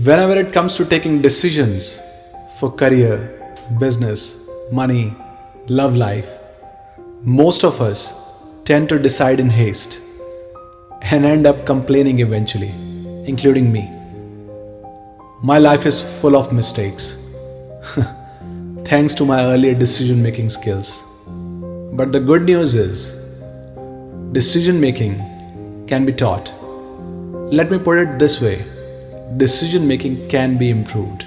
Whenever it comes to taking decisions for career, business, money, love life, most of us tend to decide in haste and end up complaining eventually, including me. My life is full of mistakes, thanks to my earlier decision making skills. But the good news is, decision making can be taught. Let me put it this way, decision making can be improved.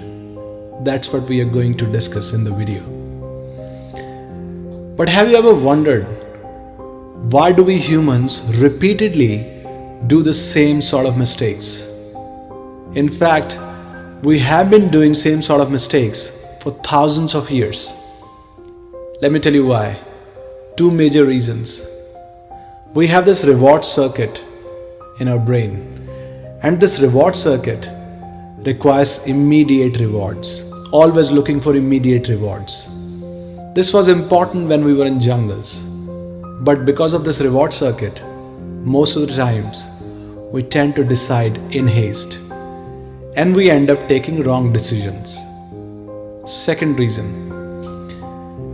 That's what we are going to discuss in the video. But have you ever wondered, why do we humans repeatedly do the same sort of mistakes? In fact, we have been doing same sort of mistakes for thousands of years. Let me tell you why. Two major reasons. We have this reward circuit in our brain, and this reward circuit requires immediate rewards, always looking for immediate rewards. This was important when we were in jungles, but because of this reward circuit, most of the times we tend to decide in haste and we end up taking wrong decisions. Second reason,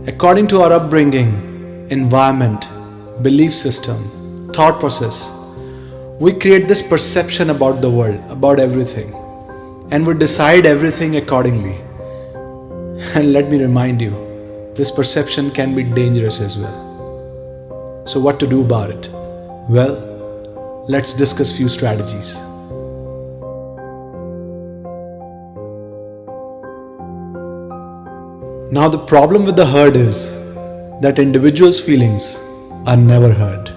according to our upbringing, environment, belief system, thought process, we create this perception about the world, about everything, and we decide everything accordingly. And let me remind you, this perception can be dangerous as well. So what to do about it? Well, let's discuss few strategies. Now the problem with the herd is that individuals' feelings are never heard.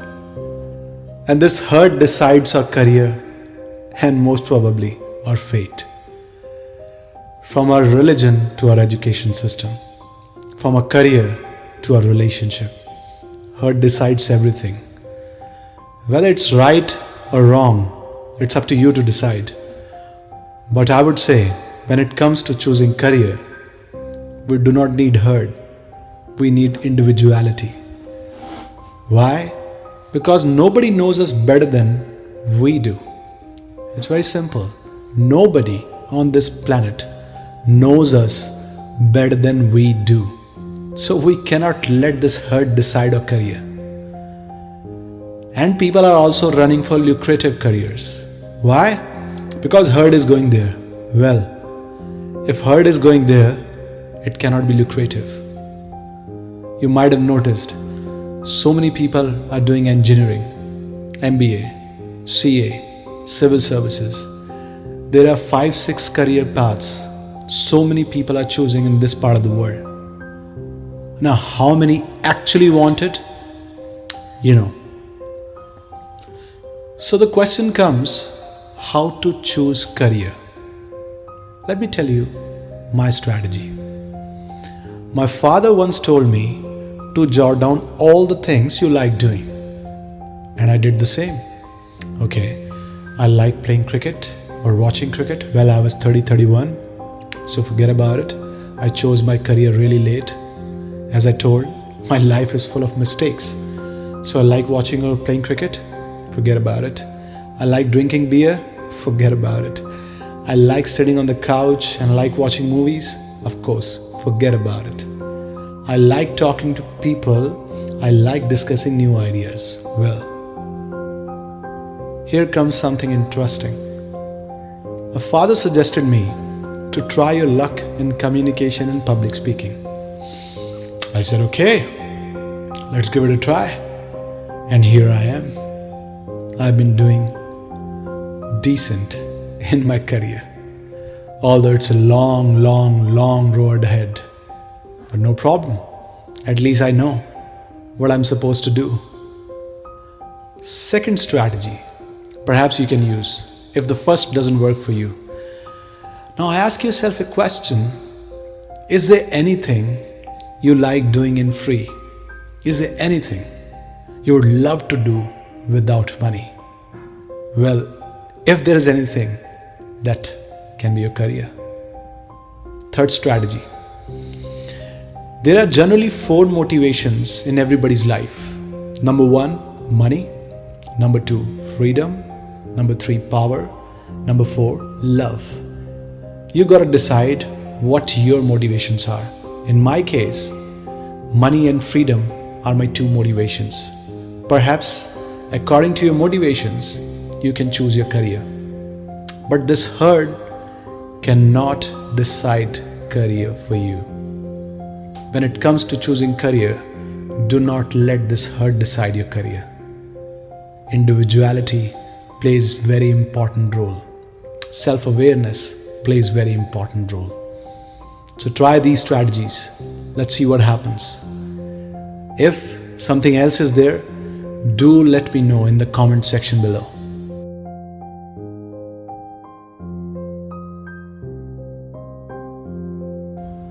And this herd decides our career and most probably our fate. From our religion to our education system, from our career to our relationship, herd decides everything. Whether it's right or wrong, it's up to you to decide. But I would say, when it comes to choosing career, we do not need herd, we need individuality. Why? Because nobody knows us better than we do. It's very simple. Nobody on this planet knows us better than we do. So we cannot let this herd decide our career. And people are also running for lucrative careers. Why? Because herd is going there. Well, if herd is going there, it cannot be lucrative. You might have noticed, so many people are doing engineering, MBA, CA, civil services. There are 5-6 career paths so many people are choosing in this part of the world. Now, how many actually want it? You know. So the question comes, how to choose career? Let me tell you my strategy. My father once told me to jot down all the things you like doing. And I did the same. Okay, I like playing cricket or watching cricket. Well, I was 31, so forget about it. I chose my career really late. As I told, my life is full of mistakes. So I like watching or playing cricket. Forget about it. I like drinking beer. Forget about it. I like sitting on the couch and like watching movies. Of course, forget about it. I like talking to people. I like discussing new ideas. Well, here comes something interesting. My father suggested me to try your luck in communication and public speaking. I said, okay, let's give it a try. And here I am. I've been doing decent in my career. Although it's a long road ahead. But no problem. At least I know what I'm supposed to do. Second strategy, perhaps you can use if the first doesn't work for you. Now ask yourself a question. Is there anything you like doing in free? Is there anything you would love to do without money? Well, if there is anything, that can be your career. Third strategy. There are generally 4 motivations in everybody's life. Number 1, money. Number 2, freedom. Number 3, power. Number 4, love. You gotta decide what your motivations are. In my case, money and freedom are my two motivations. Perhaps, according to your motivations, you can choose your career. But this herd cannot decide career for you. When it comes to choosing career, do not let this herd decide your career. Individuality plays very important role. Self-awareness plays very important role. So try these strategies. Let's see what happens. If something else is there, do let me know in the comment section below.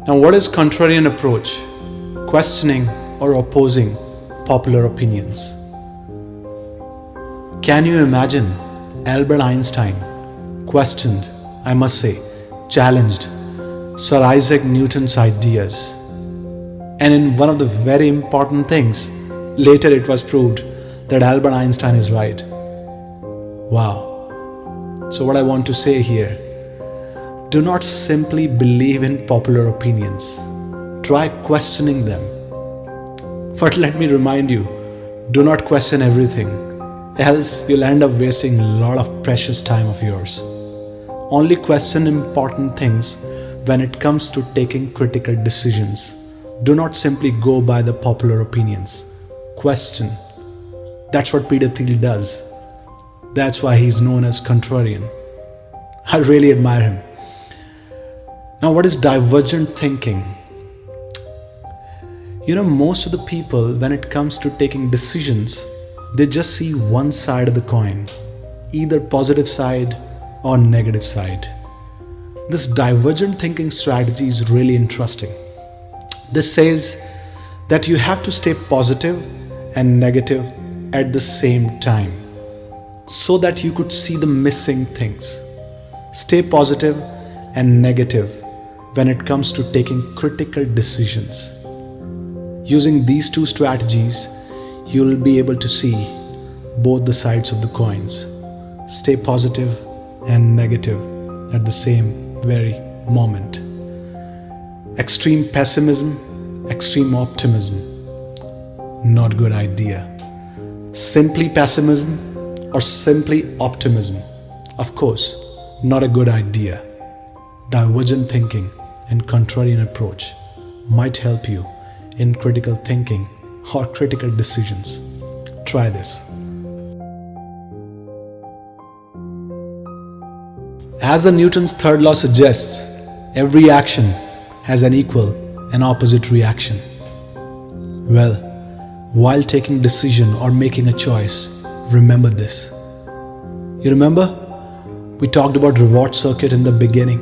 Now, what is contrarian approach? Questioning or opposing popular opinions. Can you imagine Albert Einstein questioned, I must say, challenged Sir Isaac Newton's ideas? And in one of the very important things, later it was proved that Albert Einstein is right. Wow. So what I want to say here, do not simply believe in popular opinions. Try questioning them. But let me remind you, do not question everything, else you'll end up wasting a lot of precious time of yours. Only question important things when it comes to taking critical decisions. Do not simply go by the popular opinions. Question. That's what Peter Thiel does. That's why he's known as contrarian. I really admire him. Now, what is divergent thinking? Most of the people, when it comes to taking decisions, they just see one side of the coin, either positive side or negative side. This divergent thinking strategy is really interesting. This says that you have to stay positive and negative at the same time so that you could see the missing things. Stay positive and negative when it comes to taking critical decisions. Using these two strategies, you will be able to see both the sides of the coins. Stay positive and negative at the same very moment. Extreme pessimism, extreme optimism, not good idea. Simply pessimism or simply optimism, of course, not a good idea. Divergent thinking and contrarian approach might help you in critical thinking or critical decisions. Try this. As the Newton's third law suggests, every action has an equal and opposite reaction. Well, while taking decision or making a choice, remember this. You remember? We talked about reward circuit in the beginning,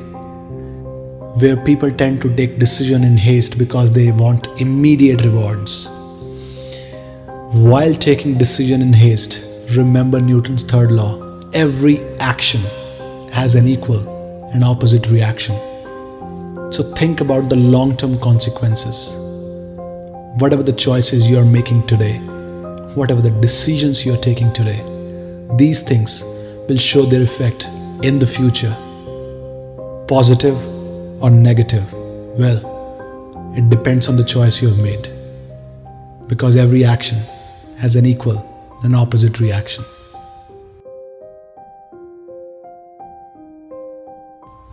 where people tend to take decision in haste because they want immediate rewards. While taking decision in haste, remember Newton's third law. Every action has an equal and opposite reaction. So think about the long-term consequences. Whatever the choices you are making today, whatever the decisions you are taking today, these things will show their effect in the future. Positive or negative? Well, it depends on the choice you have made, because every action has an equal and opposite reaction.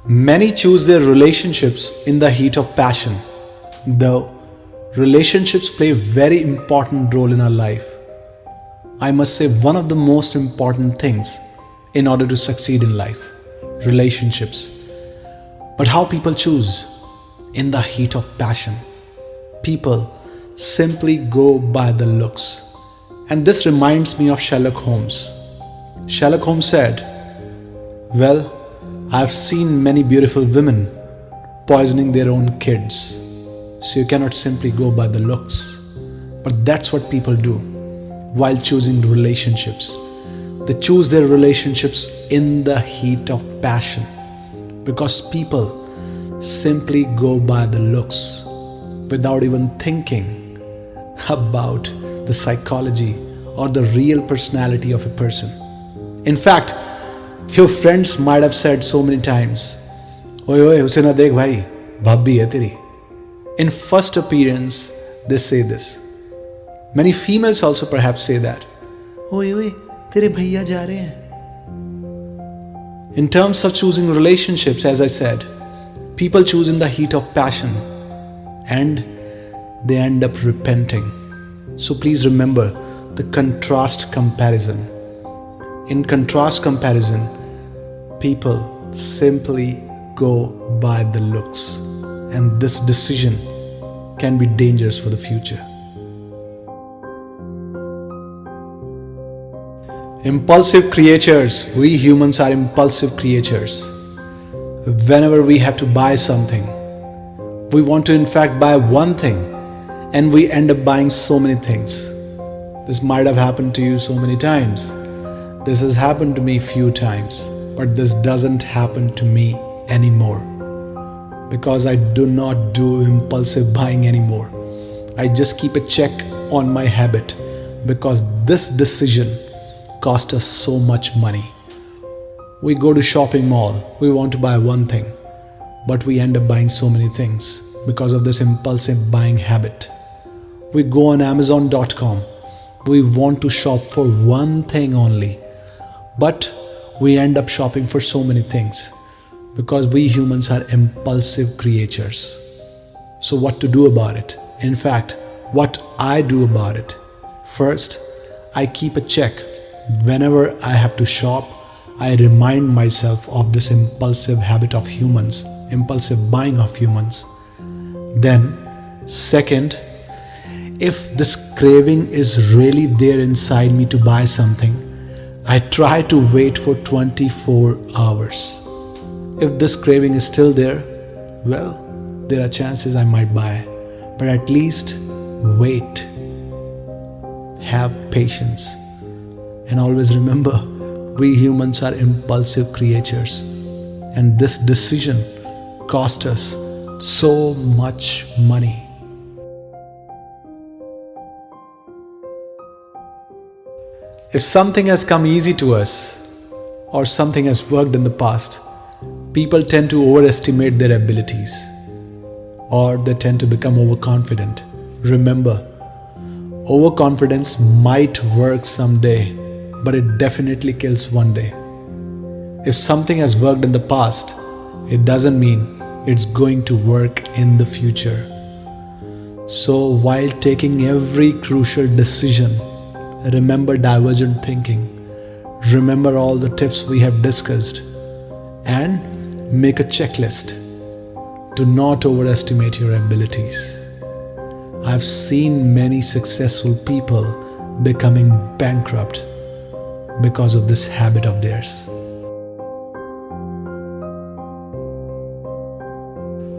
Many choose their relationships in the heat of passion, though relationships play a very important role in our life. I must say, one of the most important things in order to succeed in life, relationships. But how people choose? In the heat of passion. People simply go by the looks. And this reminds me of Sherlock Holmes. Sherlock Holmes said, "Well, I've seen many beautiful women poisoning their own kids. So you cannot simply go by the looks." But that's what people do while choosing relationships. They choose their relationships in the heat of passion, because people simply go by the looks without even thinking about the psychology or the real personality of a person. In fact, your friends might have said so many times, ओए ओए उसे ना देख भाई, भाभी है तेरी. In first appearance, they say this. Many females also perhaps say that. ओए ओए तेरे भैया जा रहे हैं. In terms of choosing relationships, as I said, people choose in the heat of passion and they end up repenting. So please remember the contrast comparison. In contrast comparison, people simply go by the looks, and this decision can be dangerous for the future. Impulsive creatures. We humans are impulsive creatures. Whenever we have to buy something, we want to in fact buy one thing and we end up buying so many things. This might have happened to you so many times. This has happened to me few times, but this doesn't happen to me anymore because I do not do impulsive buying anymore. I just keep a check on my habit because this decision cost us so much money. We go to shopping mall, we want to buy one thing, but we end up buying so many things because of this impulsive buying habit. We go on Amazon.com, we want to shop for one thing only, but we end up shopping for so many things because we humans are impulsive creatures. So what to do about it? In fact, what I do about it? First, I keep a check. Whenever I have to shop, I remind myself of this impulsive habit of humans, impulsive buying of humans. Then, second, if this craving is really there inside me to buy something, I try to wait for 24 hours. If this craving is still there, well, there are chances I might buy, but at least wait. Have patience. And always remember, we humans are impulsive creatures, and this decision cost us so much money. If something has come easy to us or something has worked in the past, people tend to overestimate their abilities or they tend to become overconfident. Remember, overconfidence might work someday, but it definitely kills one day. If something has worked in the past, it doesn't mean it's going to work in the future. So while taking every crucial decision, remember divergent thinking, remember all the tips we have discussed, and make a checklist. Do not overestimate your abilities. I've seen many successful people becoming bankrupt because of this habit of theirs.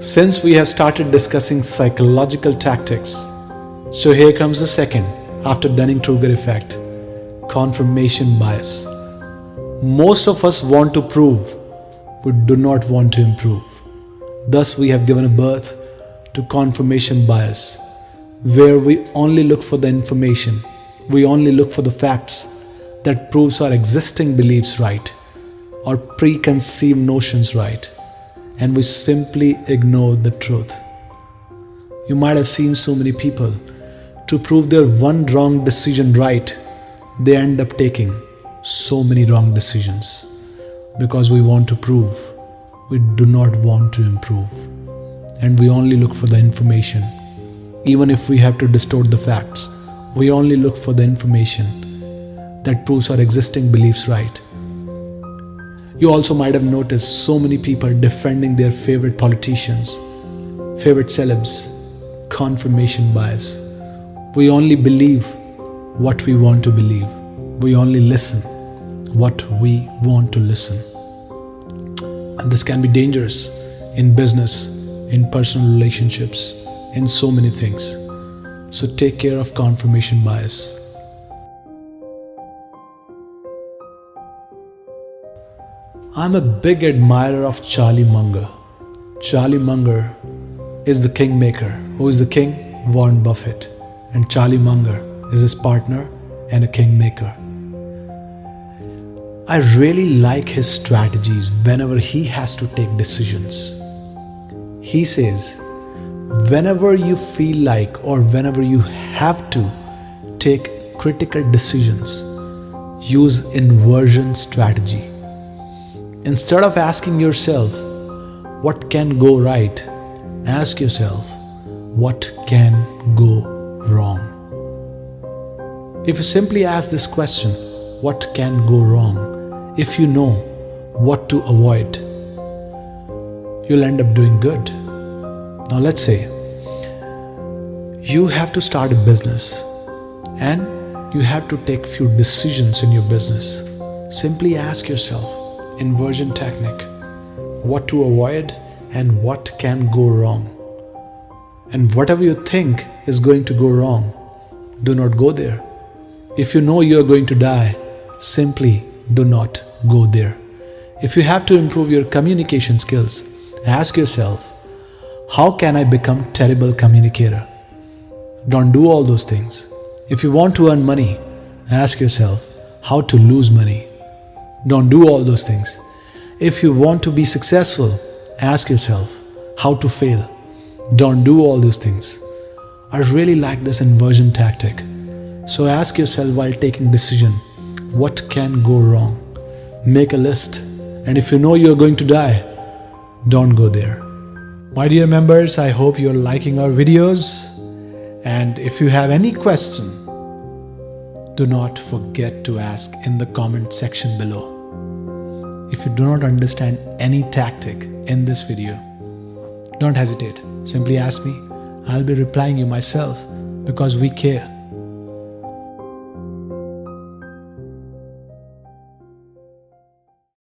Since we have started discussing psychological tactics, so here comes the second, after Dunning-Kruger effect, confirmation bias. Most of us want to prove, we do not want to improve. Thus we have given a birth to confirmation bias, where we only look for the information, we only look for the facts that proves our existing beliefs right, or preconceived notions right, and we simply ignore the truth. You might have seen so many people, to prove their one wrong decision right, they end up taking so many wrong decisions because we want to prove, we do not want to improve, and we only look for the information. Even if we have to distort the facts, we only look for the information that proves our existing beliefs right. You also might have noticed so many people defending their favorite politicians, favorite celebs. Confirmation bias. We only believe what we want to believe. We only listen what we want to listen. And this can be dangerous in business, in personal relationships, in so many things. So take care of confirmation bias. I'm a big admirer of Charlie Munger. Charlie Munger is the kingmaker. Who is the king? Warren Buffett. And Charlie Munger is his partner and a kingmaker. I really like his strategies whenever he has to take decisions. He says, whenever you feel like or whenever you have to take critical decisions, use inversion strategy. Instead of asking yourself, what can go right? Ask yourself, what can go wrong? If you simply ask this question, what can go wrong? If you know what to avoid, you'll end up doing good. Now let's say you have to start a business and you have to take few decisions in your business. Simply ask yourself, inversion technique, what to avoid and what can go wrong. And whatever you think is going to go wrong, do not go there. If you know you are going to die, simply do not go there. If you have to improve your communication skills, ask yourself, how can I become terrible communicator? Don't do all those things. If you want to earn money, ask yourself, how to lose money? Don't do all those things. If you want to be successful, ask yourself, how to fail? Don't do all those things. I really like this inversion tactic. So ask yourself while taking decision, what can go wrong? Make a list. And if you know you're going to die, don't go there. My dear members, I hope you're liking our videos. And if you have any question, do not forget to ask in the comment section below. If you do not understand any tactic in this video, don't hesitate. Simply ask me. I'll be replying you myself because we care.